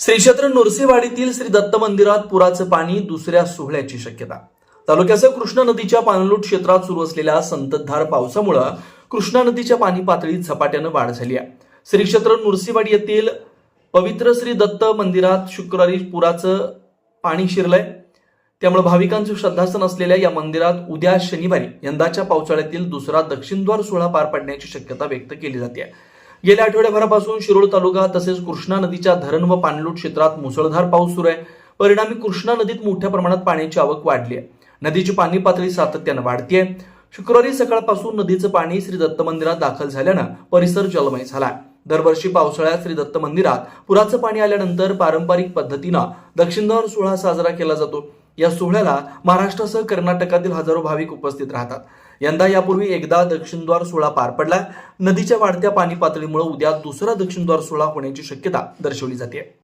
श्री क्षेत्र नृसिंहवाडीतील श्री दत्त मंदिरात पुराचं पाणी दुसऱ्या सोहळ्याची शक्यता। तालुक्याच्या कृष्णा नदीच्या पाणलोट क्षेत्रात सुरू असलेल्या संततधार पावसामुळे कृष्णा नदीच्या पाणी पातळीत झपाट्यानं वाढ झाली आहे। श्री क्षेत्र नृसिंहवाडी येथील पवित्र श्री दत्त मंदिरात शुक्रवारी पुराचं पाणी शिरलंय। त्यामुळे भाविकांचं श्रद्धास्थान असलेल्या या मंदिरात उद्या शनिवारी यंदाच्या पावसाळ्यातील दुसरा दक्षिणद्वार सोहळा पार पडण्याची शक्यता व्यक्त केली जाते। गेल्या आठवड्याभरापासून शिरोळ तालुका तसेच कृष्णा नदीच्या धरण व पाणलोट क्षेत्रात मुसळधार पाऊस सुरू आहे। परिणामी कृष्णा नदीत मोठ्या प्रमाणात पाण्याची आवक वाढली आहे। नदीची पाणी पातळी सातत्याने वाढतेय। शुक्रवारी सकाळपासून नदीचं पाणी श्री दत्त मंदिरात दाखल झाल्यानं परिसर जलमय झाला। दरवर्षी पावसाळ्यात श्री दत्त मंदिरात पुराचं पाणी आल्यानंतर पारंपरिक पद्धतीनं दक्षिणद्वार सोहळा साजरा केला जातो। या सोहळ्याला महाराष्ट्रासह कर्नाटकातील हजारो भाविक उपस्थित राहतात। यंदा यापूर्वी एकदा दक्षिणद्वार सोहळा पार पडला। नदीच्या वाढत्या पाणी पातळीमुळे उद्या दुसरा दक्षिणद्वार सोहळा होण्याची शक्यता दर्शवली जाते।